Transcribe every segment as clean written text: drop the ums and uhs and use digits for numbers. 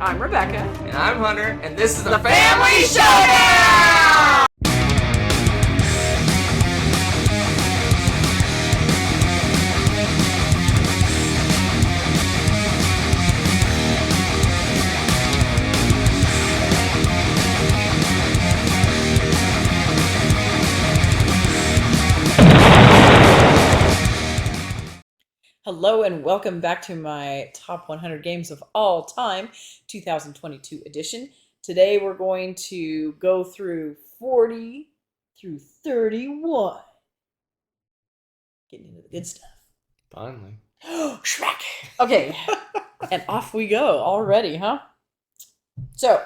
I'm Rebecca. And I'm Hunter, and this is the Family Showdown! Hello and welcome back to my top 100 games of all time, 2022 edition. Today we're going to go through 40 through 31. Getting into the good stuff. Finally. Schmack! Okay, and off we go already, huh? So,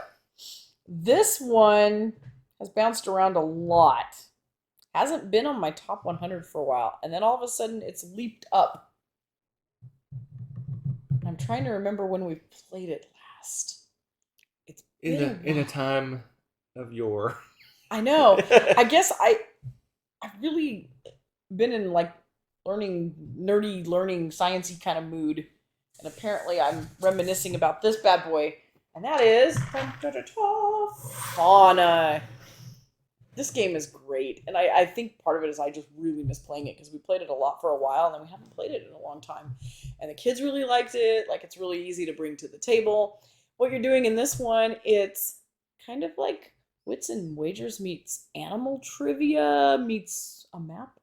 this one has bounced around a lot. Hasn't been on my top 100 for a while, and then all of a sudden it's leaped up. I'm trying to remember when we played it last. It's been in a time of yore. I know. I guess I've really been in like nerdy learning, sciencey kind of mood, and apparently I'm reminiscing about this bad boy, and that is Fauna. This game is great, and I think part of it is I just really miss playing it because we played it a lot for a while, and then we haven't played it in a long time. And the kids really liked it. Like, it's really easy to bring to the table. What you're doing in this one, it's kind of like Wits and Wagers meets animal trivia meets a map.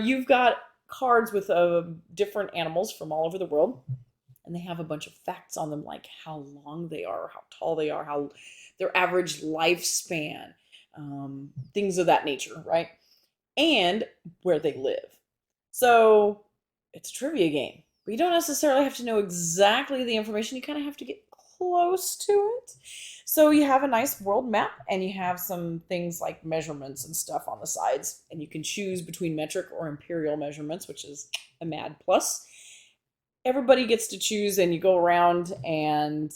You've got cards with different animals from all over the world, and they have a bunch of facts on them, like how long they are, how tall they are, how their average lifespan. Things of that nature, right? And where they live. So it's a trivia game, but you don't necessarily have to know exactly the information. You kind of have to get close to it. So you have a nice world map, and you have some things like measurements and stuff on the sides, and you can choose between metric or imperial measurements, which is a mad plus. Everybody gets to choose, and you go around and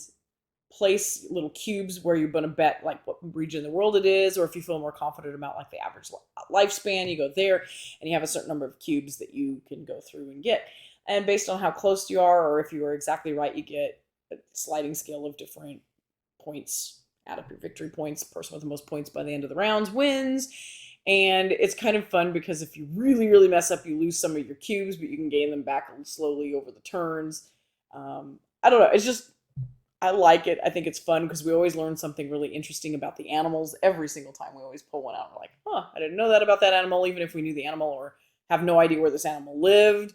place little cubes where you're going to bet like what region of the world it is, or if you feel more confident about like the average lifespan, you go there, and you have a certain number of cubes that you can go through and get. And based on how close you are, or if you are exactly right, you get a sliding scale of different points. Add up your victory points. The person with the most points by the end of the rounds wins. And it's kind of fun because if you really, really mess up, you lose some of your cubes, but you can gain them back slowly over the turns. I don't know. It's just, I like it. I think it's fun because we always learn something really interesting about the animals every single time. We always pull one out. We're like, I didn't know that about that animal, even if we knew the animal or have no idea where this animal lived.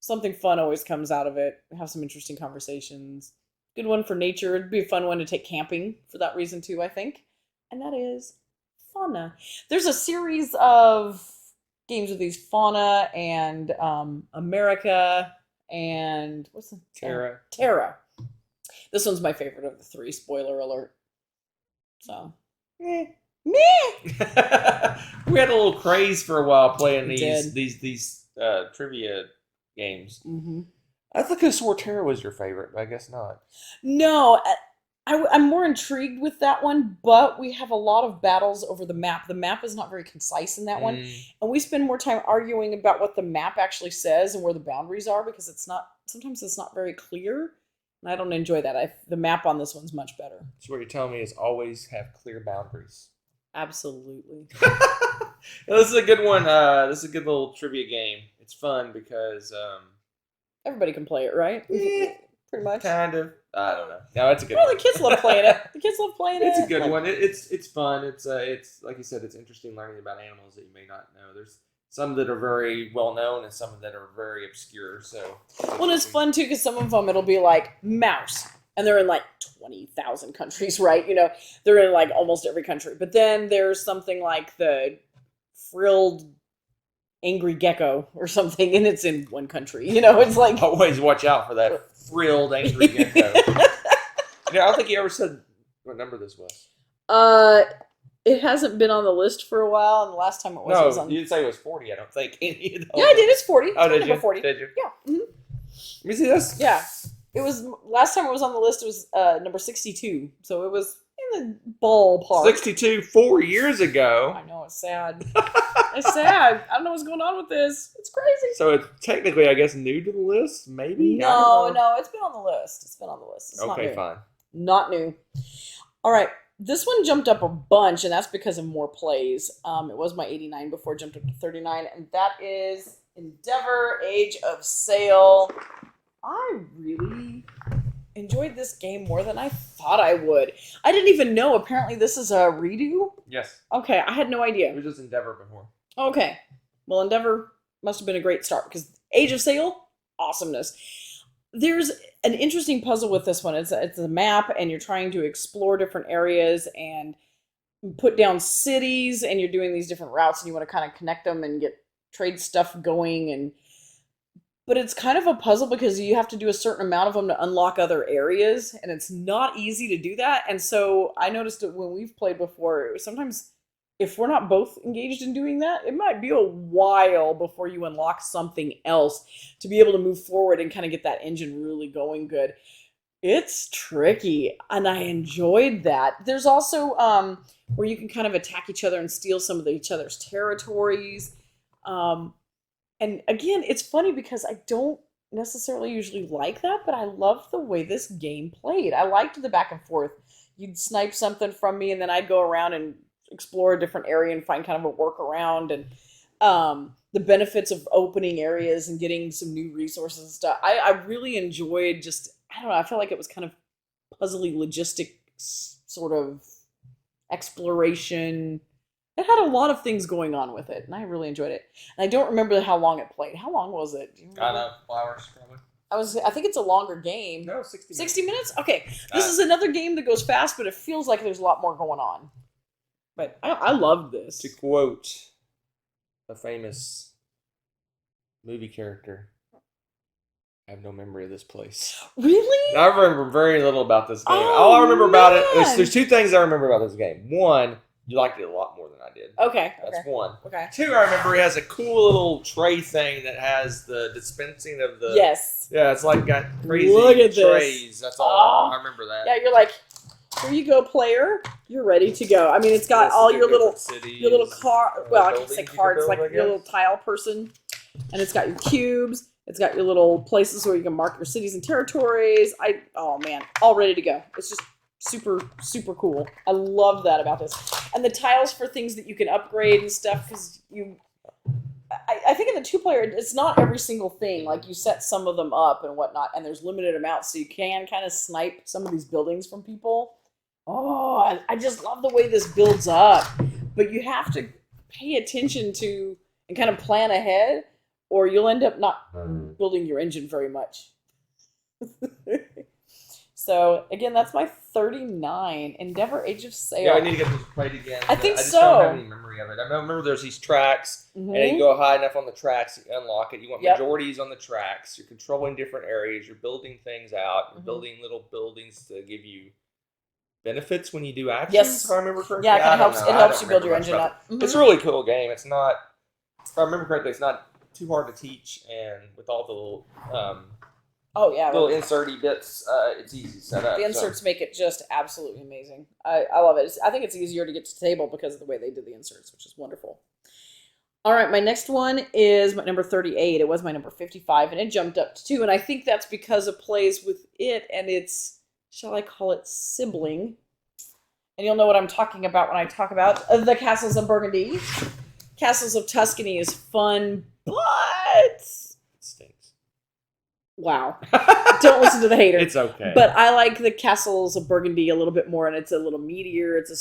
Something fun always comes out of it. We have some interesting conversations. Good one for nature. It'd be a fun one to take camping for that reason too, I think. And that is Fauna. There's a series of games with these Fauna and America and what's the Terra. This one's my favorite of the three. Spoiler alert. So, meh. We had a little craze for a while playing these trivia games. Mm-hmm. I think I swore Terra was your favorite, but I guess not. No, I'm more intrigued with that one, but we have a lot of battles over the map. The map is not very concise in that one, and we spend more time arguing about what the map actually says and where the boundaries are because sometimes it's not very clear. And I don't enjoy that. The map on this one's much better. So what you're telling me is always have clear boundaries. Absolutely. This is a good one. This is a good little trivia game. It's fun because everybody can play it, right? Pretty much. Kind of. I don't know. No, it's a good one. Well, the kids love playing it. It's a good one. It's fun. It's like you said, it's interesting learning about animals that you may not know. There's some that are very well known and some that are very obscure. So, it's fun too because some of them it'll be like mouse, and they're in like 20,000 countries, right? You know, they're in like almost every country. But then there's something like the frilled angry gecko or something, and it's in one country. You know, it's like always watch out for that frilled angry gecko. I don't think you ever said what number this was. It hasn't been on the list for a while, and the last time it was on... you didn't say it was 40, I don't think. Yeah, I did. It's 40. Oh, did you? 40. Did you? Yeah. Mm-hmm. Let me see this. Yeah. It was... Last time it was on the list, it was number 62. So it was in the ballpark. 62 4 years ago. I know, it's sad. It's sad. I don't know what's going on with this. It's crazy. So it's technically, I guess, new to the list, maybe? No, it's been on the list. It's been on the list. It's okay, fine. Not new. All right. This one jumped up a bunch, and that's because of more plays. It was my 89 before it jumped up to 39, and that is Endeavor Age of Sail. I really enjoyed this game more than I thought I would. I didn't even know. Apparently, this is a redo. Yes. Okay, I had no idea. It was just Endeavor before. Okay. Well, Endeavor must have been a great start because Age of Sail, awesomeness. There's an interesting puzzle with this one. It's a map, and you're trying to explore different areas and put down cities, and you're doing these different routes, and you want to kind of connect them and get trade stuff going. But it's kind of a puzzle because you have to do a certain amount of them to unlock other areas, and it's not easy to do that. And so I noticed that when we've played before, sometimes if we're not both engaged in doing that, it might be a while before you unlock something else to be able to move forward and kind of get that engine really going good. It's tricky, and I enjoyed that. There's also where you can kind of attack each other and steal some of each other's territories. And again, it's funny because I don't necessarily usually like that, but I love the way this game played. I liked the back and forth. You'd snipe something from me, and then I'd go around and explore a different area and find kind of a workaround, and the benefits of opening areas and getting some new resources and stuff. I really enjoyed just, I don't know, I felt like it was kind of puzzly logistics sort of exploration. It had a lot of things going on with it, and I really enjoyed it. And I don't remember how long it played. How long was it? Do you remember? I don't know, hours probably. I think it's a longer game. No, 60 minutes. 60 minutes? Okay. This is another game that goes fast, but it feels like there's a lot more going on. But I love this. To quote a famous movie character, I have no memory of this place. Really? I remember very little about this game. Oh, All I remember about it, man. there's two things I remember about this game. One, you liked it a lot more than I did. Okay. That's one. Okay. Two, I remember it has a cool little tray thing that has the dispensing of the... Yes. Yeah, it's like got crazy Look at trays. this. That's all. I remember that. Yeah, you're like, here you go, player. You're ready to go. I mean, it's got Yes, all the your little cities, car. Well, I can buildings say you can cards, build, like I your little guess. tile person, and it's got your cubes. It's got your little places where you can mark your cities and territories. Oh man, all ready to go. It's just super, super cool. I love that about this. And the tiles for things that you can upgrade and stuff, because I think in the two-player, it's not every single thing. Like, you set some of them up and whatnot, and there's limited amounts, so you can kind of snipe some of these buildings from people. Oh, I just love the way this builds up. But you have to pay attention to and kind of plan ahead, or you'll end up not building your engine very much. So, again, that's my 39. Endeavor Age of Sail. Yeah, I need to get this played again. I think I just so. don't have any memory of it. I remember there's these tracks, and you go high enough on the tracks, you unlock it. You want majorities on the tracks. You're controlling different areas. You're building things out. You're building little buildings to give you benefits when you do actions. Yes. If I remember correctly. Yeah, it helps you build your engine up. It's a really cool game. It's not, if I remember correctly, it's not too hard to teach, and with all the little little inserty bits, it's easy to set up. The inserts make it just absolutely amazing. I love it. I think it's easier to get to the table because of the way they did the inserts, which is wonderful. All right, my next one is my number 38. It was my number 55, and it jumped up to 2, and I think that's because it plays with it and its, shall I call it, sibling. And you'll know what I'm talking about when I talk about the Castles of Burgundy. Castles of Tuscany is fun, but... Wow. Don't listen to the hater. It's okay. But I like the Castles of Burgundy a little bit more, and it's a little meatier. It's a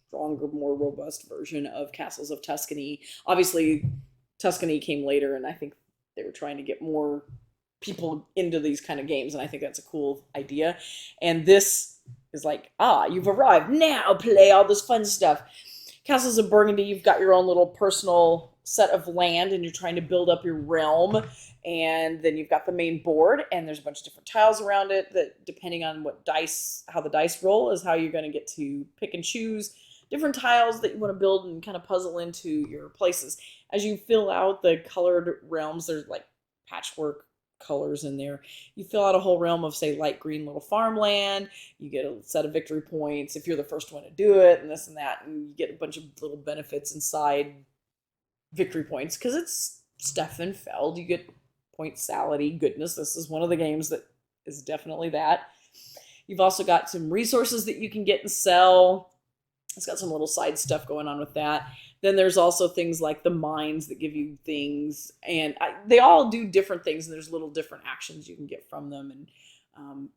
stronger, more robust version of Castles of Tuscany. Obviously, Tuscany came later, and I think they were trying to get more people into these kind of games, and I think that's a cool idea. And this is like, you've arrived. Now play all this fun stuff. Castles of Burgundy, you've got your own little personal set of land, and you're trying to build up your realm. And then you've got the main board, and there's a bunch of different tiles around it that, depending on how the dice roll, is how you're going to get to pick and choose different tiles that you want to build and kind of puzzle into your places. As you fill out the colored realms, there's like patchwork colors in there. You fill out a whole realm of, say, light green little farmland. You get a set of victory points if you're the first one to do it, and this and that. And you get a bunch of little benefits inside victory points because it's Steffenfeld. You get point salady goodness. This is one of the games that is definitely that. You've also got some resources that you can get and sell. It's got some little side stuff going on with that. Then there's also things like the mines that give you things, and they all do different things, and there's little different actions you can get from them, and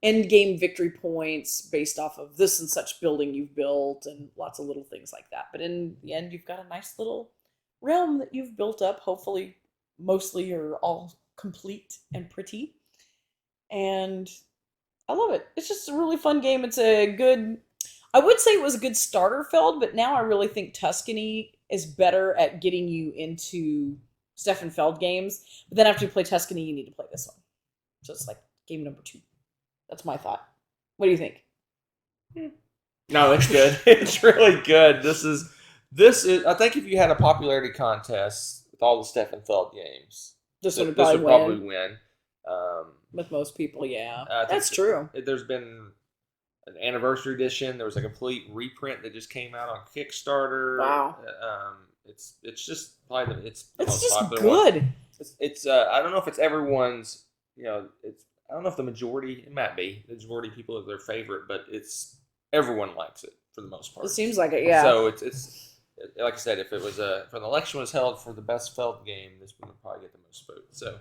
end game victory points based off of this and such building you've built, and lots of little things like that. But in the end, you've got a nice little realm that you've built up. Hopefully, mostly you're all complete and pretty, and I love it. It's just a really fun game. It's a good, I would say it was a good starter Feld, but now I really think Tuscany is better at getting you into Stefan Feld games. But then after you play Tuscany, you need to play this one. So it's like game number 2. That's my thought. What do you think? No, it's good. It's really good. This is. I think if you had a popularity contest with all the Stefan Feld games, this would probably win. With most people, yeah. That's true. There's been an anniversary edition. There was a complete reprint that just came out on Kickstarter. Wow. It's just probably it's just popular good. One. It's I don't know if it's everyone's. I don't know if the majority. It might be the majority of people are their favorite, but everyone likes it for the most part. It seems like it, yeah. So it's like I said, if an election was held for the best Feld game, this one would probably get the most votes. So.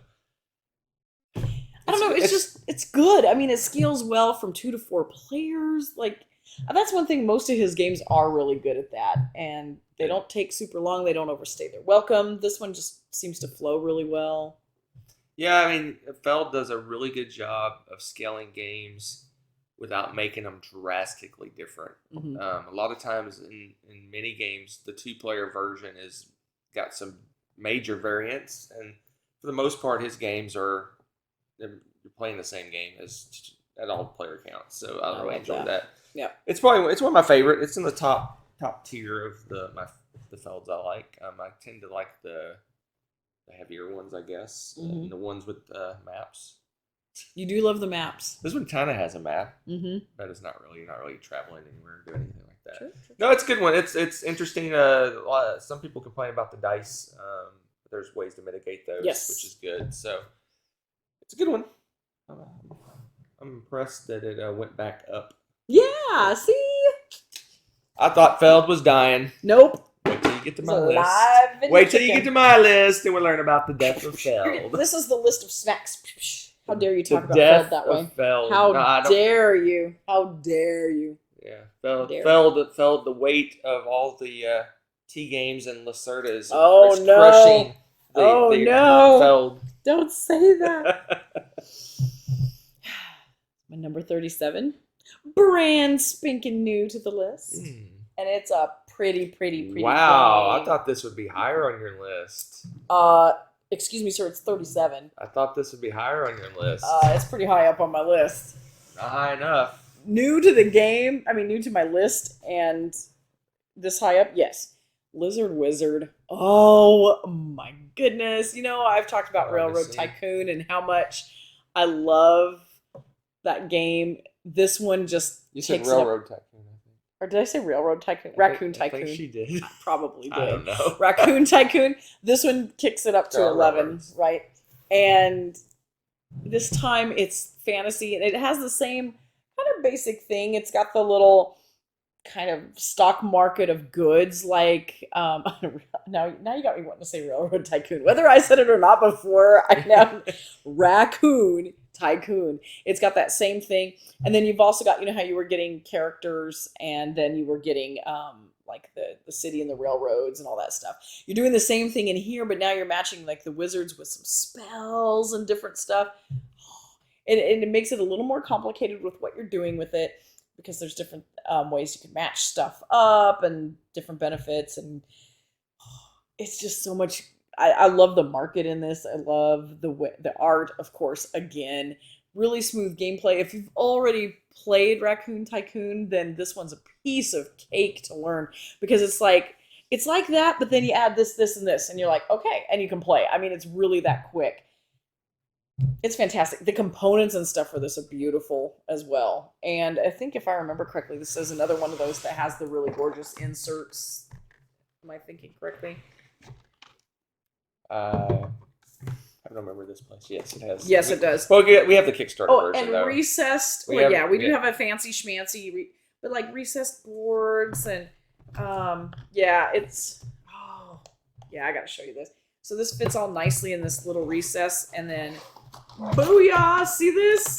I don't know. It's good. I mean, it scales well from 2 to 4 players. Like, that's one thing. Most of his games are really good at that, and they don't take super long. They don't overstay their welcome. This one just seems to flow really well. Yeah, I mean, Feld does a really good job of scaling games without making them drastically different. Mm-hmm. A lot of times in many games, the 2-player version has got some major variants, and for the most part, his games are. You're playing the same game at all player counts, so I really enjoy that. Yeah, it's one of my favorite. It's in the top tier of the Felds I like. I tend to like the heavier ones, I guess, and the ones with maps. You do love the maps. This one kind of has a map, but it's not really. You're not really traveling anywhere or doing anything like that. Sure. No, it's a good one. It's interesting. Some people complain about the dice, but there's ways to mitigate those, which is good. So. It's a good one. I'm impressed that it went back up. Yeah, see? I thought Feld was dying. Nope. Wait till you get to my list. Wait till you get to my list and we'll learn about the death of Feld. This is the list of snacks. How dare you talk about Feld that way? Feld. How dare you? How dare you? Yeah, Feld the weight of all the T games and Lacerdas. Crushing the Feld. Don't say that. My number 37, brand spanking new to the list, and it's a pretty. Wow, game. I thought this would be higher on your list. Excuse me, sir, it's 37. I thought this would be higher on your list. It's pretty high up on my list. Not high enough. New to the game. I mean, new to my list, and this high up, yes. Lizard Wizard. Oh my goodness. I've talked about Railroad Tycoon and how much I love that game. This one just You said Railroad Tycoon, I think. Or did I say Railroad Tycoon? Raccoon Tycoon. I think she did. I probably did. I don't know. Raccoon Tycoon. This one kicks it up to 11, right? And this time it's fantasy, and it has the same kind of basic thing. It's got the little kind of stock market of goods, like now you got me wanting to say Railroad Tycoon, whether I said it or not before. I now Raccoon Tycoon. It's got that same thing, and then you've also got how you were getting characters, and then you were getting like the city and the railroads and all that stuff. You're doing the same thing in here, but now you're matching like the wizards with some spells and different stuff, and it makes it a little more complicated with what you're doing with it, because there's different ways you can match stuff up and different benefits, and it's just so much. I love the market in this. I love the art, of course. Again, really smooth gameplay. If you've already played Raccoon Tycoon, then this one's a piece of cake to learn, because it's like that, but then you add this, and this, and you're like, okay, and you can play. I mean, it's really that quick. It's fantastic. The components and stuff for this are beautiful as well. And I think if I remember correctly, this is another one of those that has the really gorgeous inserts. Am I thinking correctly? I don't remember this place. Yes, it has. Yes, it does. Well, we have the Kickstarter version, and though. recessed. We do have a fancy schmancy, but like recessed boards and it's. Oh, yeah, I got to show you this. So this fits all nicely in this little recess, and then, booyah! See this?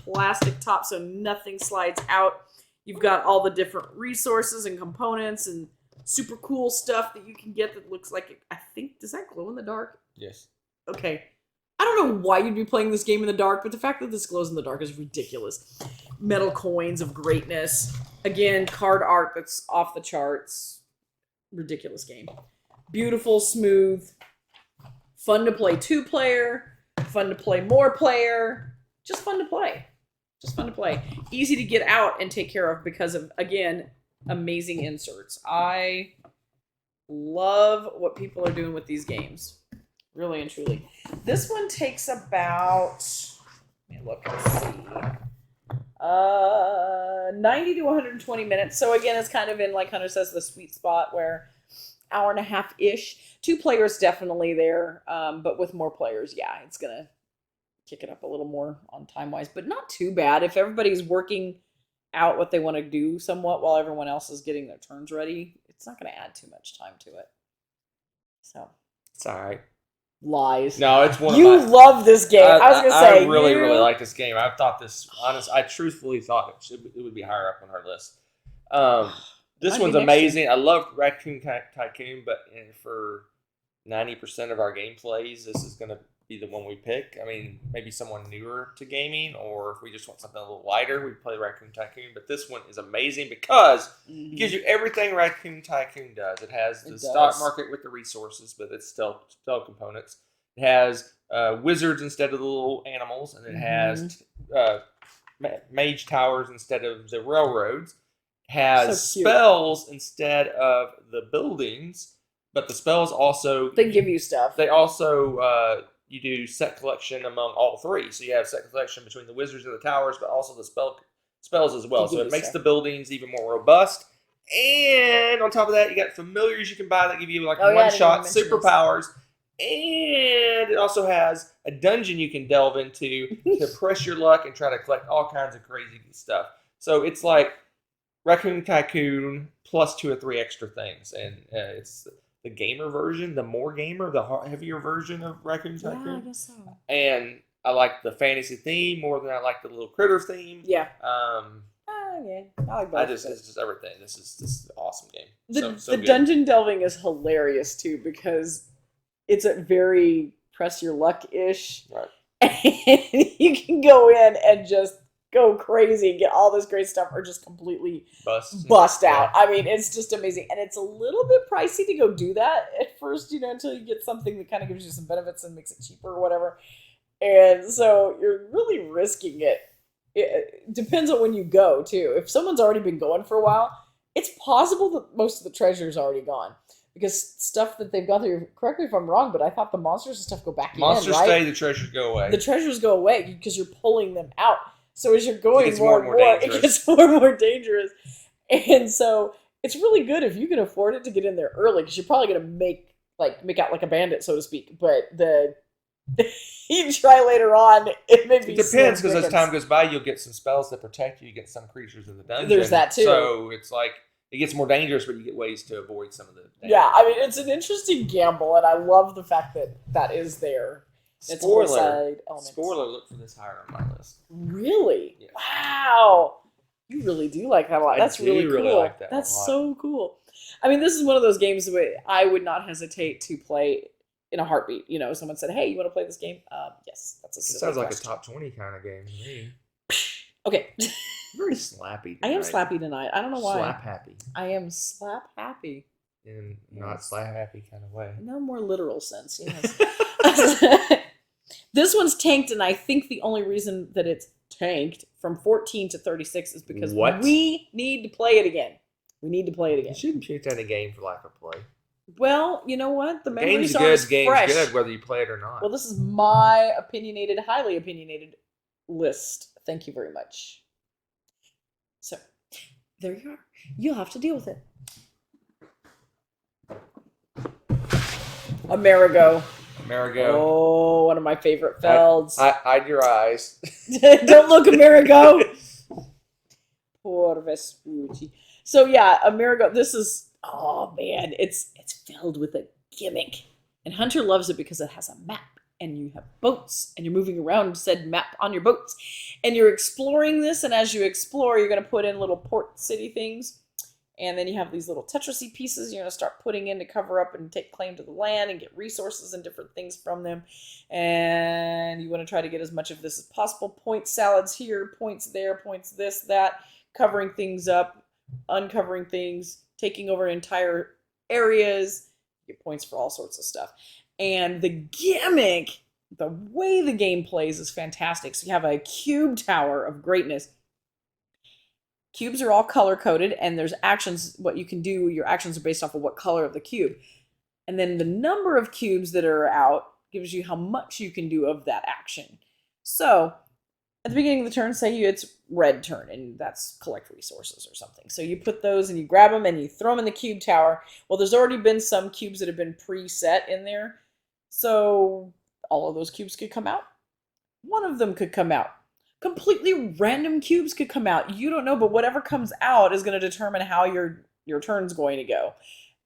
Plastic top, so nothing slides out. You've got all the different resources and components and super cool stuff that you can get that looks like it. I think, does that glow in the dark? Yes. Okay. I don't know why you'd be playing this game in the dark, but the fact that this glows in the dark is ridiculous. Metal coins of greatness. Again, card art that's off the charts. Ridiculous game. Beautiful, smooth. Fun to play 2-player. Fun to play more player. Just fun to play. Just fun to play. Easy to get out and take care of because of, again, amazing inserts. I love what people are doing with these games. Really and truly. This one takes about, let me look and see, 90 to 120 minutes. So again, it's kind of in, like Hunter says, the sweet spot where hour and a half-ish. 2 players definitely there, but with more players, yeah, it's going to kick it up a little more on time-wise, but not too bad. If everybody's working out what they want to do somewhat while everyone else is getting their turns ready, it's not going to add too much time to it. So. It's all right. Lies. No, it's one you of my... love this game. I was going to say. I really like this game. I thought this, I truthfully thought it would be higher up on our list. This one's amazing. I love Raccoon Tycoon, but for 90% of our game plays, this is going to be the one we pick. I mean, maybe someone newer to gaming, or if we just want something a little lighter, we play Raccoon Tycoon. But this one is amazing because it gives you everything Raccoon Tycoon does. It has the stock market with the resources, but it's still components. It has wizards instead of the little animals, and it has mage towers instead of the railroads. It has spells instead of the buildings, but the spells also... They give you stuff. They also... you do set collection among all 3. So you have set collection between the wizards and the towers, but also the spells as well. So it makes the buildings even more robust. And on top of that, you got familiars you can buy that give you like one-shot superpowers. And it also has a dungeon you can delve into to press your luck and try to collect all kinds of crazy stuff. So it's like Raccoon Tycoon plus 2 or 3 extra things. And it's... the gamer version, the more gamer, the heavier version of Raccoon Tycoon. Yeah, I guess so. And I like the fantasy theme more than I like the little critter theme. Yeah. Yeah. I like both. It's just everything. This is an awesome game. The dungeon delving is hilarious too because it's a very press your luck-ish. Right. And you can go in and just go crazy and get all this great stuff or just completely bust out. I mean, it's just amazing. And it's a little bit pricey to go do that at first, until you get something that kind of gives you some benefits and makes it cheaper or whatever. And so you're really risking it. It depends on when you go, too. If someone's already been going for a while, it's possible that most of the treasure's already gone. Because stuff that they've gone through, correct me if I'm wrong, but I thought the monsters and stuff go back in, right? Monsters stay, the treasures go away. The treasures go away because you're pulling them out. So as you're going more and more, it gets more and more dangerous. And so it's really good if you can afford it to get in there early because you're probably going to make out like a bandit, so to speak. But you try later on, it may be... It depends because as time goes by, you'll get some spells that protect you. You get some creatures in the dungeon. There's that too. So it's like, it gets more dangerous, but you get ways to avoid some of the danger. Yeah, I mean, it's an interesting gamble, and I love the fact that that is there. Spoiler, look for this higher on my list. Really? Yeah. Wow. You really do like that a lot. That's really cool. Like that That's so cool. I mean, this is one of those games that I would not hesitate to play in a heartbeat. Someone said, hey, you want to play this game? Yes. It sounds like a top 20 kind of game to me. Okay. Very slappy tonight. I am slappy tonight. I don't know why. Slap happy. I am slap happy. In not slap happy kind of way. No more literal sense, yes. This one's tanked, and I think the only reason that it's tanked from 14 to 36 is because we need to play it again. You shouldn't treat that a game for lack of play. Well, you know what? The memories are fresh. Game's good whether you play it or not. Well, this is my highly opinionated list. Thank you very much. So, there you are. You'll have to deal with it. Amerigo. Amerigo. Oh, one of my favorite felds. Hide your eyes. Don't look, Amerigo. Poor Vespucci. So yeah, Amerigo. This is, oh man, it's filled with a gimmick, and Hunter loves it because it has a map, and you have boats, and you're moving around said map on your boats, and you're exploring this. And as you explore, you're going to put in little port city things. And then you have these little Tetrisy pieces you're going to start putting in to cover up and take claim to the land and get resources and different things from them. And you want to try to get as much of this as possible. Point salads here, points there, points this, that, covering things up, uncovering things, taking over entire areas. You get points for all sorts of stuff. And the gimmick, the way the game plays is fantastic. So you have a cube tower of greatness. Cubes are all color-coded, and there's actions, what you can do, your actions are based off of what color of the cube. And then the number of cubes that are out gives you how much you can do of that action. So, at the beginning of the turn, say it's red turn, and that's collect resources or something. So you put those, and you grab them, and you throw them in the cube tower. Well, there's already been some cubes that have been preset in there. So, all of those cubes could come out. One of them could come out. Completely random cubes could come out. You don't know, but whatever comes out is going to determine how your turn's going to go.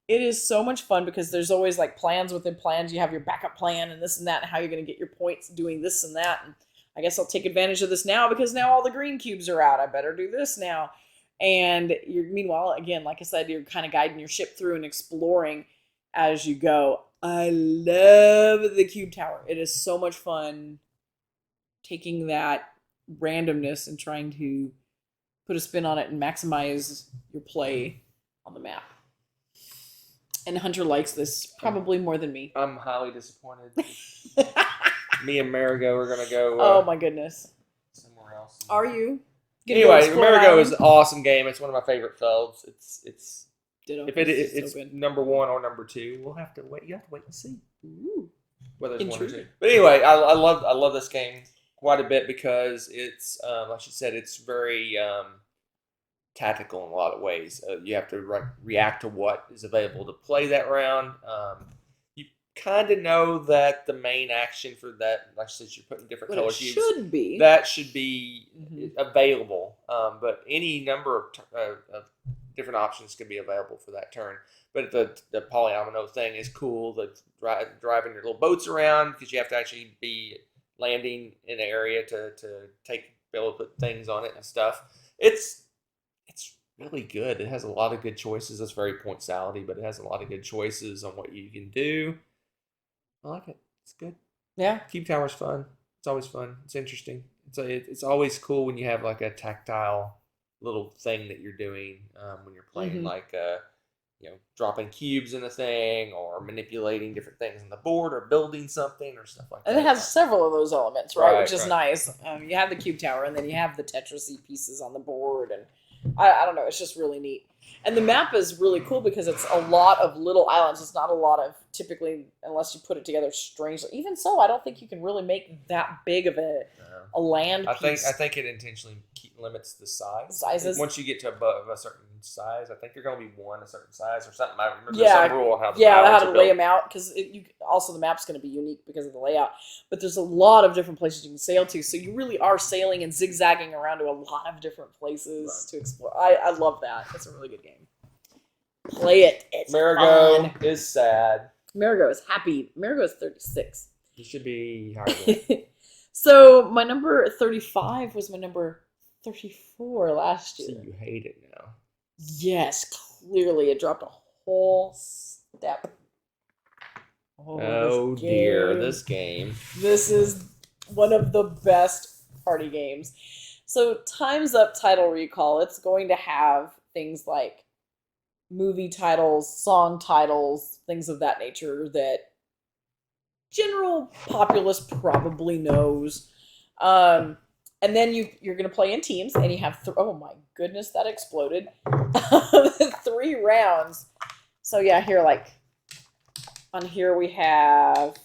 It is so much fun because there's always like plans within plans. You have your backup plan and this and that, and how you're going to get your points doing this and that. And I guess I'll take advantage of this now because now all the green cubes are out. I better do this now. And meanwhile, again, like I said, you're kind of guiding your ship through and exploring as you go. I love the cube tower. It is so much fun taking that randomness and trying to put a spin on it and maximize your play on the map. And Hunter likes this probably more than me. I'm highly disappointed. Me and Amerigo are going to go oh my goodness. Somewhere else. Are you? Anyway, Amerigo is an awesome game. It's one of my favorite felds. It's Ditto. If it's so number 1 or number 2, we'll have to wait. You have to wait and see. Ooh. Whether it's 1 or 2. But anyway, I love this game quite a bit because it's, like you said, it's very tactical in a lot of ways. You have to react to what is available to play that round. You kind of know that the main action for that, like I said, you're putting different color cubes. That should be available. But any number of different options can be available for that turn. But the polyomino thing is cool. The driving your little boats around because you have to actually be landing in an area to be able to put things on it and stuff. It's really good. It has a lot of good choices. It's very point salad-y, but it has a lot of good choices on what you can do. I like it. It's good. Yeah. Cube Tower's fun. It's always fun. It's interesting. It's always cool when you have like a tactile little thing that you're doing when you're playing like dropping cubes in a thing or manipulating different things on the board or building something or stuff like that. And it has several of those elements, right? Which is nice. You have the cube tower and then you have the Tetrisy pieces on the board. And I don't know. It's just really neat. And the map is really cool because it's a lot of little islands. It's not a lot of, typically, unless you put it together strangely. Even so, I don't think you can really make that big of a land piece. I think it intentionally limits the size. Sizes. Once you get to above a certain size, I think you're going to be a certain size or something. I remember there's some rule on how to lay them out because also the map's going to be unique because of the layout. But there's a lot of different places you can sail to, so you really are sailing and zigzagging around to a lot of different places to explore. I love that. It's a really good game. Play it. It's Amerigo fun. is sad. Amerigo is happy. Amerigo is 36. He should be higher than that. So my number 35 was my number 34 last year. So you hate it now. Yes, clearly it dropped a whole step. Oh dear, this game. This is one of the best party games. So Time's Up Title Recall, it's going to have things like movie titles, song titles, things of that nature that general populace probably knows. And then you're going to play in teams, and you have, oh my goodness, that exploded. 3 rounds. So yeah, on here we have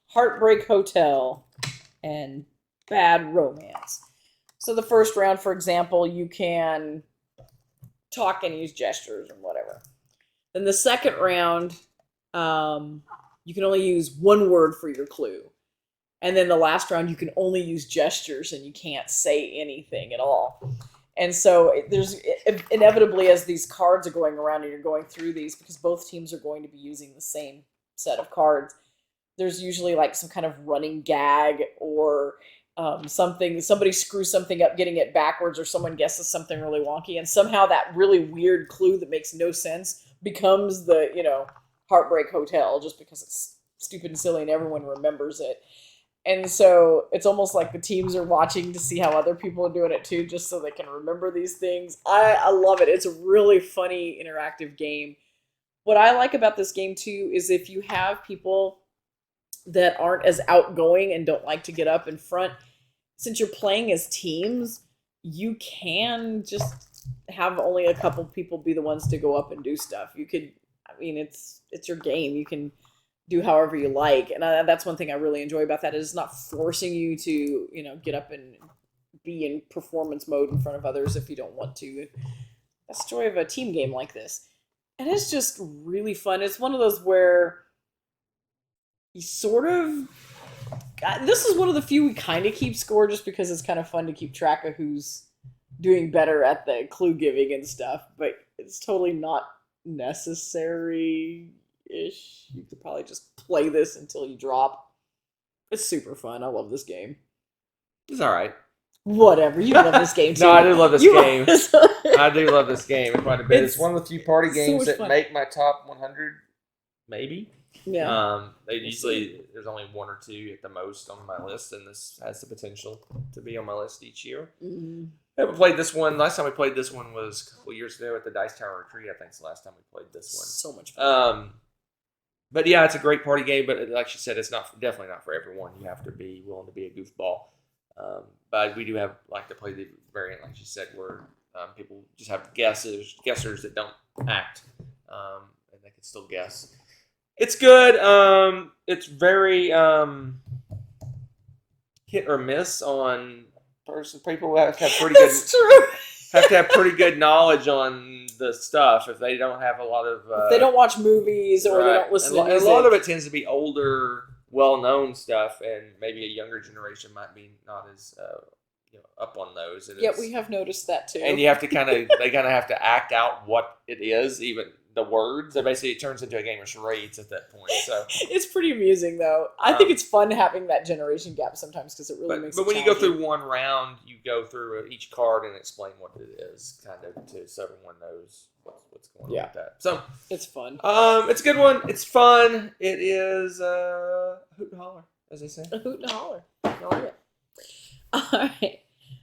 Heartbreak Hotel and Bad Romance. So the first round, for example, you can talk and use gestures and whatever. Then the second round, you can only use one word for your clue. And then the last round, you can only use gestures and you can't say anything at all. And so there's inevitably, as these cards are going around and you're going through these, because both teams are going to be using the same set of cards, there's usually like some kind of running gag or something, somebody screws something up getting it backwards, or someone guesses something really wonky, and somehow that really weird clue that makes no sense becomes the, Heartbreak Hotel, just because it's stupid and silly and everyone remembers it. And so it's almost like the teams are watching to see how other people are doing it too, just so they can remember these things. I love it. It's a really funny, interactive game. What I like about this game too is if you have people that aren't as outgoing and don't like to get up in front, since you're playing as teams, you can just have only a couple people be the ones to go up and do stuff. You could, it's your game. You can do however you like, and that's one thing I really enjoy about that, is it's not forcing you to get up and be in performance mode in front of others if you don't want to. That's the joy of a team game like this, and it's just really fun. It's one of those where you sort of this is one of the few we kind of keep score, just because it's kind of fun to keep track of who's doing better at the clue giving and stuff, but it's totally not necessary ish. You could probably just play this until you drop. It's super fun. I love this game. It's all right. Whatever. You love this game too. No, I do love this game. I do love this game quite a bit. It's one of the few party games that make my top 100, maybe. Yeah. There's only one or two at the most on my list, and this has the potential to be on my list each year. Mm-hmm. I haven't played this one. Last time we played this one was a couple years ago at the Dice Tower Retreat. I think it's the last time we played this one. So much fun. But yeah, it's a great party game. But like she said, it's definitely not for everyone. You have to be willing to be a goofball. But we do like to play the variant, like she said, where people just have guessers that don't act, and they can still guess. It's good. It's very hit or miss on person. People have to have pretty good. That's true. Have to have pretty good knowledge on the stuff if they don't have a lot of. If they don't watch movies or they don't listen to music. A lot of it tends to be older, well-known stuff, and maybe a younger generation might be not as up on those. And we have noticed that too. And you have to they kind of have to act out what it is, even the words. So basically, it turns into a game of charades at that point. So it's pretty amusing, though. I think it's fun having that generation gap sometimes because it really makes. But when you go through one round, you go through each card and explain what it is, kind of, so everyone knows what's going on with that. So it's fun. It's a good one. It's fun. It is a hoot and holler, as they say. A hoot and holler. I like it. All right.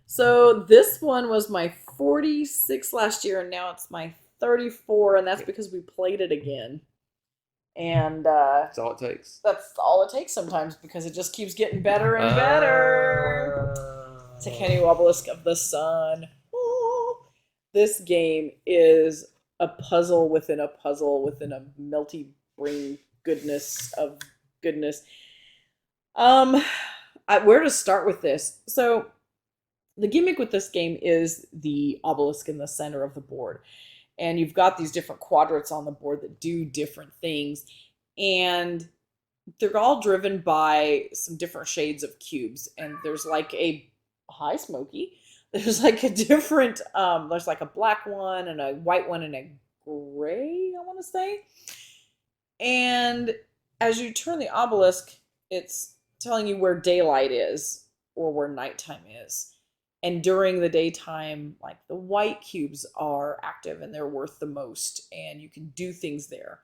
So this one was my 46 last year, and now it's my 34, and that's because we played it again. And that's all it takes. That's all it takes sometimes, because it just keeps getting better and better. Takanu, Obelisk of the Sun. Oh. This game is a puzzle within a melty brain goodness of goodness. Where to start with this? So the gimmick with this game is the obelisk in the center of the board. And you've got these different quadrants on the board that do different things. And they're all driven by some different shades of cubes. And there's like hi, Smokey. There's like a different, there's like a black one and a white one and a gray, I want to say. And as you turn the obelisk, it's telling you where daylight is or where nighttime is. And during the daytime, like the white cubes are active and they're worth the most, and you can do things there.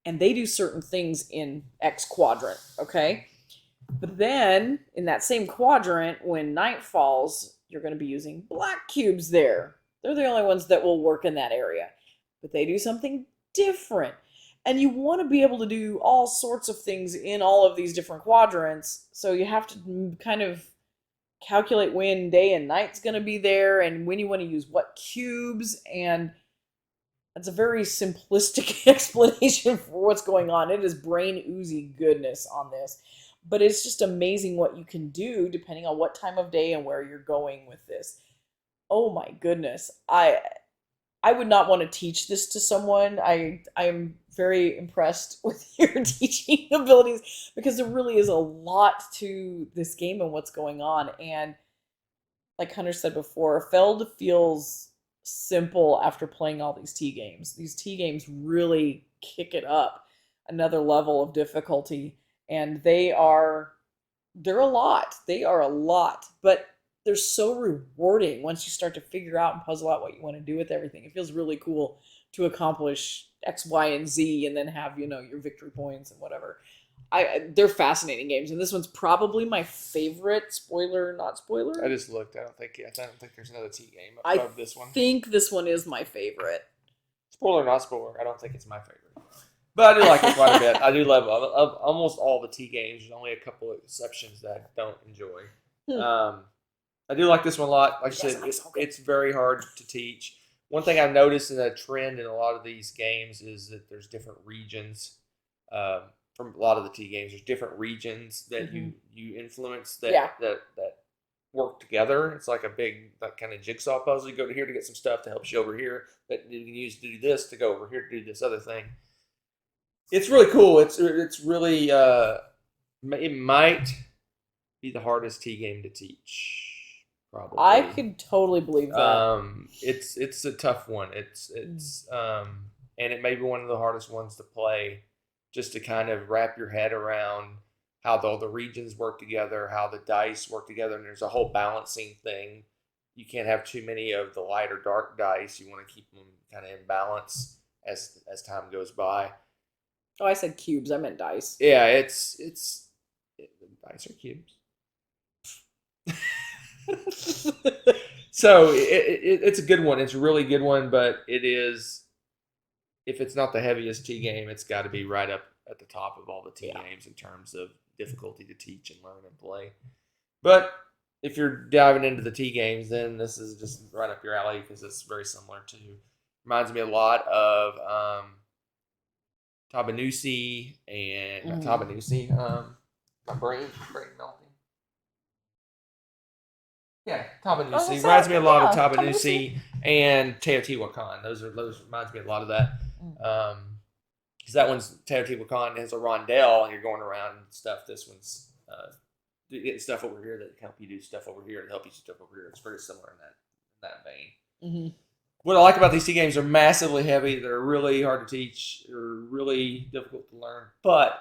And they do certain things in X quadrant, okay? But then in that same quadrant, when night falls, you're going to be using black cubes there. They're the only ones that will work in that area. But they do something different. And you want to be able to do all sorts of things in all of these different quadrants. So you have to kind of calculate when day and night's going to be there and when you want to use what cubes. And that's a very simplistic explanation for what's going on. It is brain oozy goodness on this. But it's just amazing what you can do depending on what time of day and where you're going with this. Oh my goodness. I would not want to teach this to someone. I'm very impressed with your teaching abilities because there really is a lot to this game and what's going on. And like Hunter said before, Feld feels simple after playing all these T games. These T games really kick it up another level of difficulty, and they're a lot. They are a lot, but they're so rewarding once you start to figure out and puzzle out what you want to do with everything. It feels really cool to accomplish X, Y, and Z, and then have your victory points and whatever. They're fascinating games, and this one's probably my favorite. Spoiler, not spoiler. I just looked. I don't think there's another T game above this one. I think this one is my favorite. Spoiler, not spoiler. I don't think it's my favorite, but I do like it quite a bit. I do love almost all the T games. There's only a couple of exceptions that I don't enjoy. I do like this one a lot. Like I said, it's very hard to teach. One thing I've noticed in a trend in a lot of these games is that there's different regions. From a lot of the T games, there's different regions that you influence that work together. It's like a big kind of jigsaw puzzle. You go to here to get some stuff to help you over here that you can use to do this, to go over here to do this other thing. It's really cool. It's really it might be the hardest T game to teach. Probably. I could totally believe that. It's a tough one. It's and it may be one of the hardest ones to play, just to kind of wrap your head around how the regions work together, how the dice work together, and there's a whole balancing thing. You can't have too many of the light or dark dice. You want to keep them kind of in balance as time goes by. Oh, I said cubes. I meant dice. Yeah, it's dice or cubes. So it's a good one. It's a really good one, but it is, if it's not the heaviest T game, it's got to be right up at the top of all the T games in terms of difficulty to teach and learn and play. But if you're diving into the T games, then this is just right up your alley because it's very similar to. Reminds me a lot of Tabanusi and not Tabanusi. My brain melting. Yeah, Tabanusi reminds me a lot of Tabanusi and Teotihuacan. Those reminds me a lot of that. Because that one's Teotihuacan has a rondelle and you're going around and stuff. This one's getting stuff over here that help you do stuff over here and help you do stuff over here. It's very similar in that vein. Mm-hmm. What I like about these T games, they're massively heavy. They're really hard to teach. They're really difficult to learn, but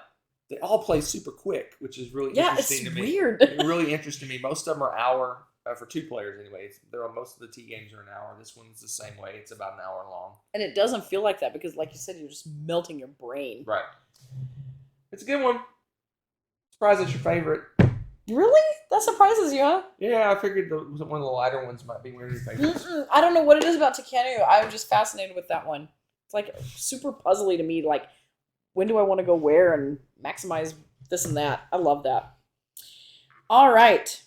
they all play super quick, which is really interesting to me. Weird. It's really interesting to me. Most of them are hour. For 2 players, anyways. Most of the T games are an hour. This one's the same way. It's about an hour long. And it doesn't feel like that because, like you said, you're just melting your brain. Right. It's a good one. Surprised it's your favorite. Really? That surprises you, huh? Yeah, I figured one of the lighter ones might be one of your favorites. I don't know what it is about Takanu. I'm just fascinated with that one. It's like super puzzly to me. Like, when do I want to go where and maximize this and that? I love that. All right.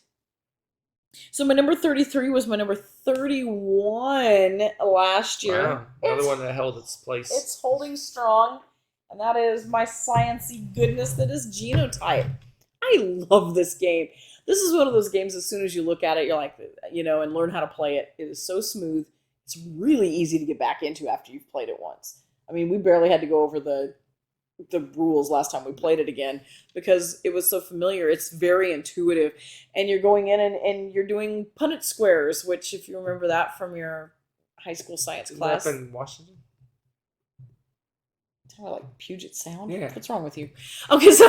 So my number 33 was my number 31 last year. Wow, another one that held its place. It's holding strong, and that is my sciencey goodness that is Genotype. I love this game. This is one of those games, as soon as you look at it, you're like, and learn how to play it. It is so smooth. It's really easy to get back into after you've played it once. I mean, we barely had to go over the rules last time we played it again because it was so familiar. It's very intuitive, and you're going in and you're doing Punnett squares, which, if you remember that from your high school science class. Up in Washington? Like Puget Sound? Yeah. What's wrong with you? Okay, so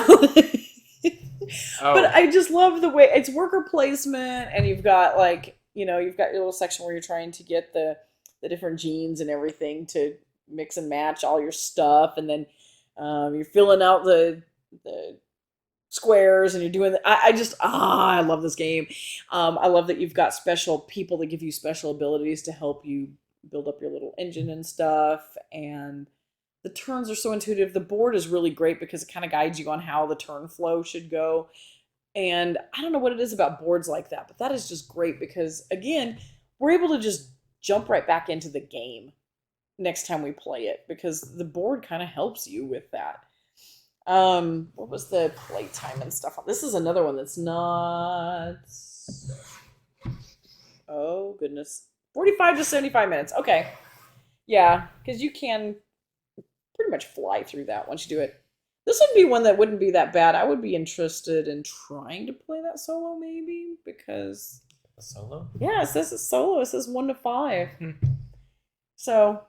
but I just love the way it's worker placement, and you've got you've got your little section where you're trying to get the different genes and everything to mix and match all your stuff, and then you're filling out the squares, and you're doing I love this game. I love that you've got special people that give you special abilities to help you build up your little engine and stuff, and the turns are so intuitive. The board is really great because it kind of guides you on how the turn flow should go, and I don't know what it is about boards like that, but that is just great because, again, we're able to just jump right back into the game next time we play it because the board kind of helps you with that. What was the playtime and stuff? This is another one that's not. Oh goodness, 45 to 75 minutes. Okay, Yeah, because you can pretty much fly through that once you do it. This would be one that wouldn't be that bad. I would be interested in trying to play that solo, maybe, because A solo? yeah, it says it's solo. It says 1 to 5. So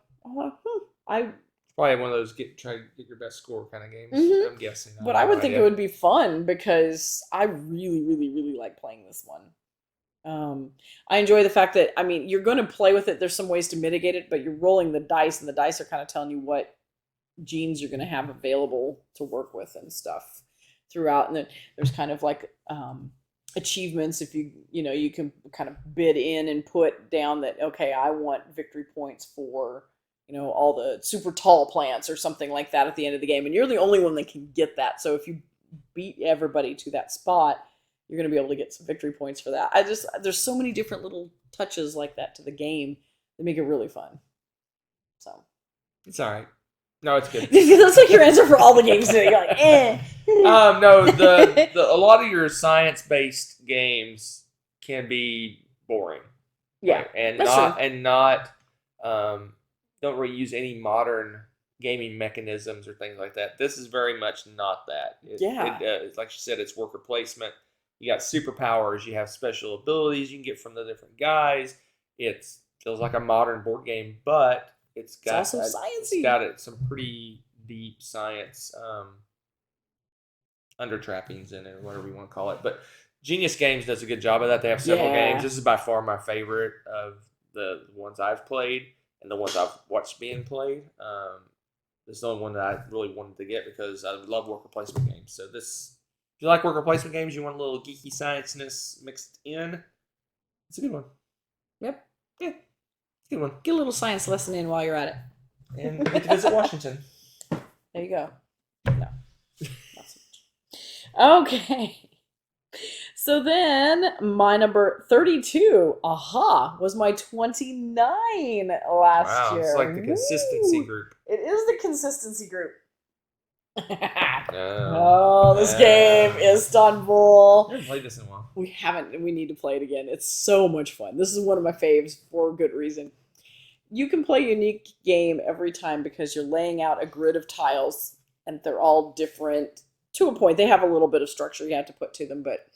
I Probably one of those try to get your best score kind of games. Mhm. I'm guessing. But I would think it would be fun because I really, really, really like playing this one. I enjoy the fact that, I mean, you're going to play with it. There's some ways to mitigate it, but you're rolling the dice, and the dice are kind of telling you what genes you're going to have available to work with and stuff throughout. And then there's kind of like achievements. If you can kind of bid in and put down that, okay, I want victory points for all the super tall plants or something like that at the end of the game. And you're the only one that can get that. So if you beat everybody to that spot, you're going to be able to get some victory points for that. There's so many different little touches like that to the game that make it really fun. So it's all right. No, it's good. That's like your answer for all the games today. You're like, eh. No, a lot of your science-based games can be boring. Yeah, right? And that's not true. and not don't really use any modern gaming mechanisms or things like that. This is very much not that. It's like she said, it's worker placement. You got superpowers. You have special abilities you can get from the different guys. It feels like a modern board game, but it's also sciencey. It's got some pretty deep science under trappings in it, or whatever you want to call it. But Genius Games does a good job of that. They have several games. This is by far my favorite of the ones I've played and the ones I've watched being played. This is the only one that I really wanted to get because I love worker placement games. So this, if you like worker placement games, you want a little geeky science-ness mixed in, it's a good one. Yep. Yeah. Good one. Get a little science lesson in while you're at it. And get to visit Washington. There you go. No. Not so much. Okay. So then my number 32, was my 29 last year. It's like the consistency group. It is the consistency group. This Yeah. game, Istanbul. I haven't played this in a while. We haven't. We need to play it again. It's so much fun. This is one of my faves for good reason. You can play a unique game every time because you're laying out a grid of tiles, and they're all different to a point. They have a little bit of structure you have to put to them, but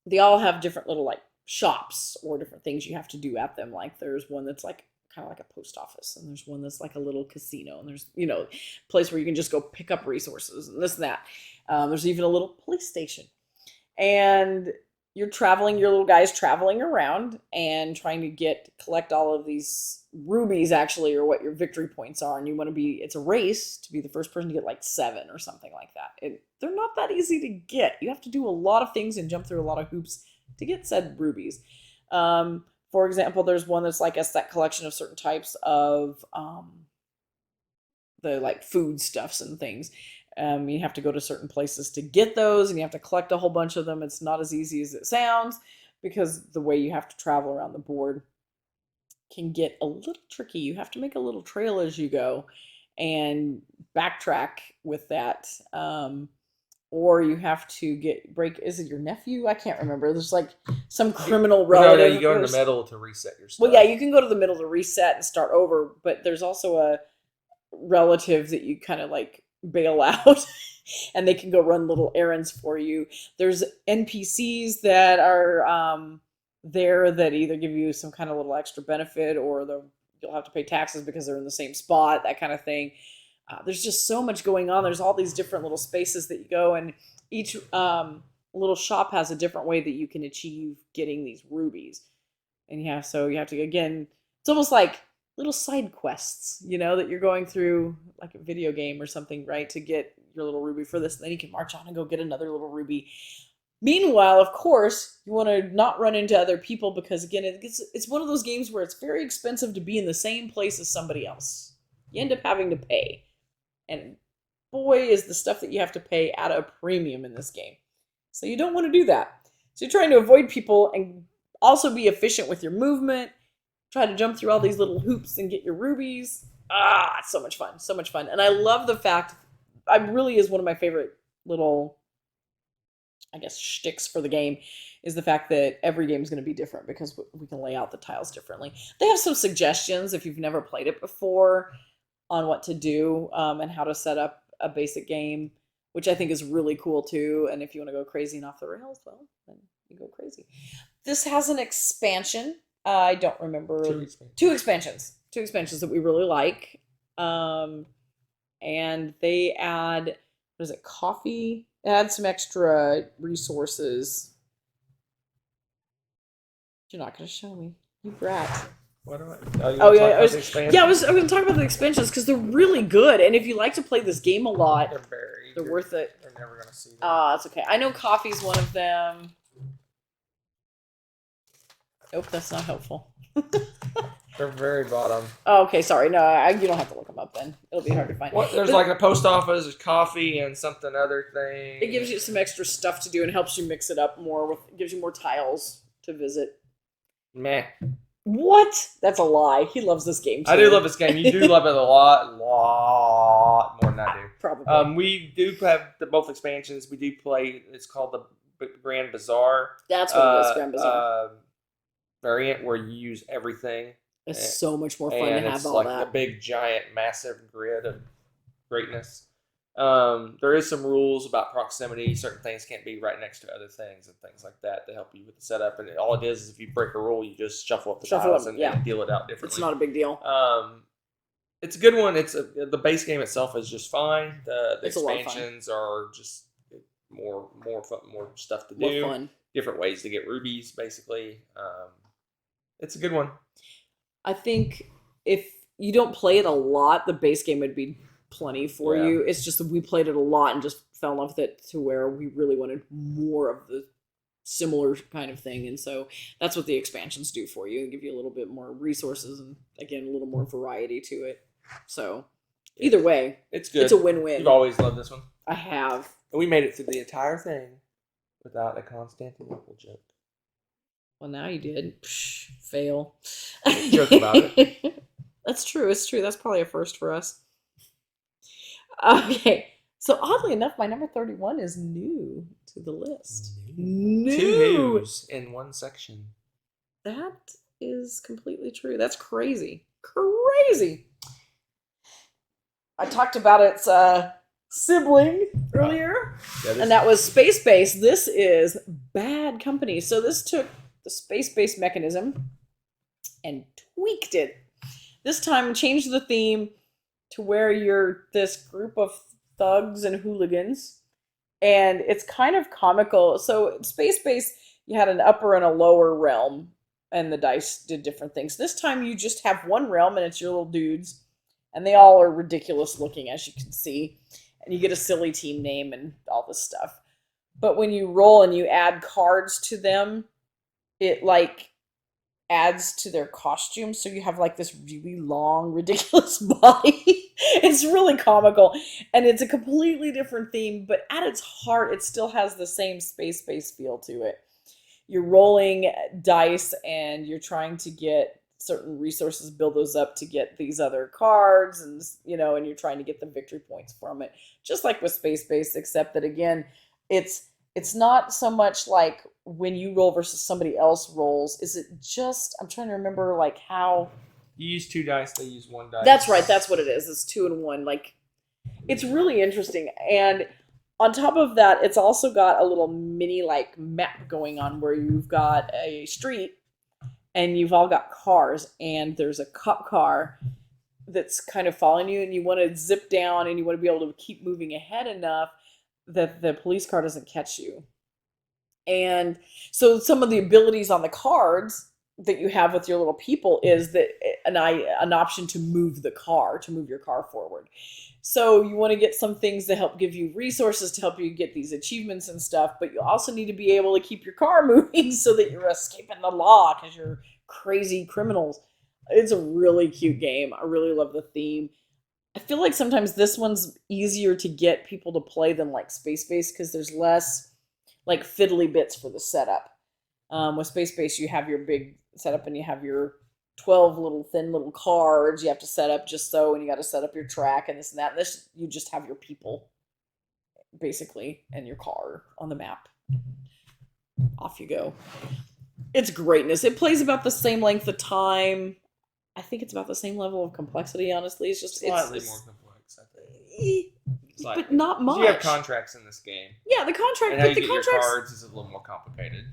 they all have different little like shops or different things you have to do at them. Like there's one that's like kind of like a post office, and there's one that's like a little casino, and there's place where you can just go pick up resources and this and that. There's even a little police station, and your little guy's traveling around and trying to collect all of these rubies, actually, or what your victory points are. And it's a race to be the first person to get like 7 or something like that. They're not that easy to get. You have to do a lot of things and jump through a lot of hoops to get said rubies. For example, there's one that's like a set collection of certain types of the like foodstuffs and things. You have to go to certain places to get those, and you have to collect a whole bunch of them. It's not as easy as it sounds because the way you have to travel around the board can get a little tricky. You have to make a little trail as you go and backtrack with that. Or you have to is it your nephew? I can't remember. There's like some criminal relative. No, you go in the middle to reset your stuff. Well, yeah, you can go to the middle to reset and start over, but there's also a relative that you kind of like bail out and they can go run little errands for you. There's NPCs that are there that either give you some kind of little extra benefit, or you'll have to pay taxes because they're in the same spot, that kind of thing. There's just so much going on. There's all these different little spaces that you go, and each little shop has a different way that you can achieve getting these rubies. And so you have to, again, it's almost like little side quests, that you're going through like a video game or something, right? To get your little ruby for this. And then you can march on and go get another little ruby. Meanwhile, of course, you want to not run into other people because, again, it's one of those games where it's very expensive to be in the same place as somebody else. You end up having to pay. And boy, is the stuff that you have to pay at a premium in this game. So you don't want to do that. So you're trying to avoid people and also be efficient with your movement. Try to jump through all these little hoops and get your rubies. It's so much fun. So much fun. And I love the fact, it really is one of my favorite little I guess, shticks for the game is the fact that every game is going to be different because we can lay out the tiles differently. They have some suggestions if you've never played it before on what to do and how to set up a basic game, which I think is really cool too. And if you want to go crazy and off the rails, well, then you go crazy. This has an expansion. I don't remember. Two expansions that we really like. And they add, what is it, coffee? Add some extra resources. You're not going to show me. You brat. What do I? Yeah, I was going to talk about the expansions because they're really good. And if you like to play this game a lot, they're worth it. They're never going to see that. That's okay. I know coffee's one of them. Nope, that's not helpful. They're very bottom. Oh, okay, sorry. No, you don't have to look them up then. It'll be hard to find. There's like a post office, there's coffee, and something other thing. It gives you some extra stuff to do and helps you mix it up more. Gives you more tiles to visit. Meh. What? That's a lie. He loves this game too. I do love this game. You do love it a lot more than I do. Probably. We do have both expansions. We do play. It's called the Grand Bazaar. That's what it is. Grand Bazaar variant where you use everything. It's so much more fun to have all that. It's like a big, giant, massive grid of greatness. There is some rules about proximity. Certain things can't be right next to other things and things like that to help you with the setup. And all it is if you break a rule, you just shuffle up the tiles and deal it out differently. It's not a big deal. It's a good one. The base game itself is just fine. The expansions are just more fun, more stuff to do. More fun. Different ways to get rubies, basically. It's a good one. I think if you don't play it a lot, the base game would be plenty for you. It's just that we played it a lot and just fell in love with it to where we really wanted more of the similar kind of thing. And so that's what the expansions do for you and give you a little bit more resources and, again, a little more variety to it. So either way, it's good. It's a win-win. You've always loved this one. I have. And we made it through the entire thing without a Constantinople joke. Well, now you did. Psh, fail. Joke about it. That's true. It's true. That's probably a first for us. Okay. So oddly enough, my number 31 is new to the list. New. 2 news in one section. That is completely true. That's crazy. Crazy. I talked about its sibling earlier, and that was Space Base. This is Bad Company. So this took the space-based mechanism and tweaked it. This time changed the theme to where you're this group of thugs and hooligans, and it's kind of comical. So space-based, you had an upper and a lower realm, and the dice did different things. This time you just have one realm, and it's your little dudes, and they all are ridiculous looking, as you can see, and you get a silly team name and all this stuff. But when you roll and you add cards to them, it like adds to their costume, so you have like this really long, ridiculous body. It's really comical, and it's a completely different theme, but at its heart, it still has the same space-based feel to it. You're rolling dice, and you're trying to get certain resources, build those up to get these other cards, and and you're trying to get the victory points from it, just like with space-based, except that again, it's not so much like when you roll versus somebody else rolls. Is it just, I'm trying to remember like how... You use 2 dice, they use 1 dice. That's right, that's what it is. It's 2 and 1. Like, it's really interesting. And on top of that, it's also got a little mini like map going on where you've got a street and you've all got cars, and there's a cop car that's kind of following you, and you want to zip down and you want to be able to keep moving ahead enough that the police car doesn't catch you. And so some of the abilities on the cards that you have with your little people is that an option to move your car forward. So you want to get some things to help give you resources to help you get these achievements and stuff, but you also need to be able to keep your car moving so that you're escaping the law because you're crazy criminals. It's a really cute game. I really love the theme. I feel like sometimes this one's easier to get people to play than like Space Base because there's less like fiddly bits for the setup. With Space Base, you have your big setup and you have your 12 little thin little cards you have to set up just so, and you got to set up your track and this and that. And this, you just have your people basically and your car on the map. off you go. It's greatness. It plays about the same length of time. I think it's about the same level of complexity, honestly. It's just slightly more complex, I think. Slightly. But not much. You have contracts in this game. Yeah, the contract. And how but you the get contracts, your cards is a little more complicated.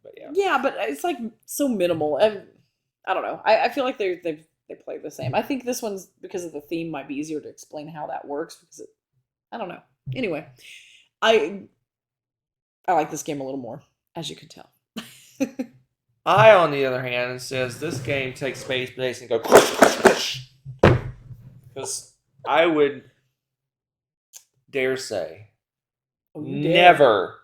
But yeah. Yeah, but it's like so minimal. I don't know. I feel like they play the same. I think this one's, because of the theme, might be easier to explain how that works because I don't know. Anyway, I like this game a little more, as you can tell. I, on the other hand, says this game takes space and go because I would dare say never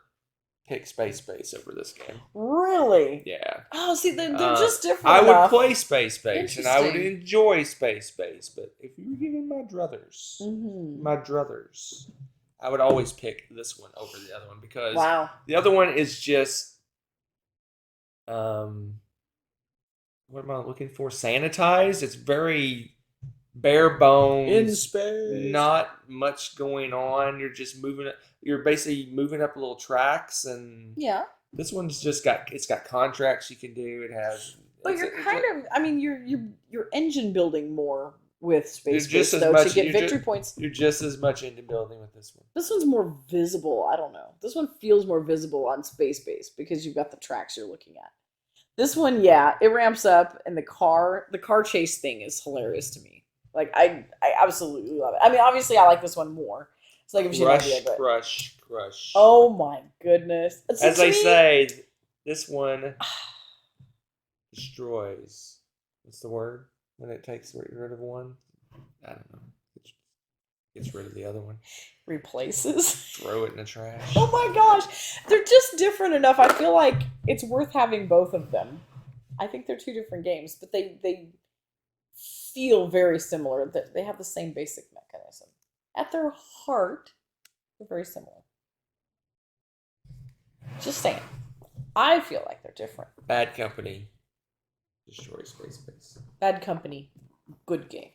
pick space over this game. Really? Yeah. Oh, see, they're just different. I enough. would play space and I would enjoy space, but if you were giving my druthers, I would always pick this one over the other one because the other one is just what am I looking for? Sanitized. It's very bare bones. In space. Not much going on. You're just moving. You're basically moving up little tracks, and this one's just got contracts you can do. It has. But you're you're engine building more with space though to get victory points. You're just as much into building with this one. This one's more visible. I don't know. This one feels more visible on space because you've got the tracks you're looking at. This one, it ramps up, and the car chase thing is hilarious to me. Like I absolutely love it. I mean, obviously, I like this one more. It's like if you idea, but crush. Oh my goodness! As they say, this one destroys. What's the word when it takes rid of one? I don't know. Gets rid of the other one. Replaces. Throw it in the trash. Oh my gosh. They're just different enough. I feel like it's worth having both of them. I think they're two different games, but they feel very similar. They have the same basic mechanism. At their heart, they're very similar. Just saying. I feel like they're different. Bad Company destroys space. Bad Company, good game.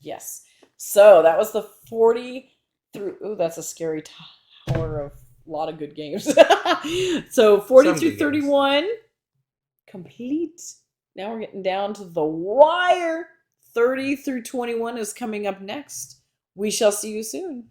Yes. So that was the 40 through. Ooh, that's a scary tower of a lot of good games. So 40 through 31, complete. Now we're getting down to the wire. 30 through 21 is coming up next. We shall see you soon.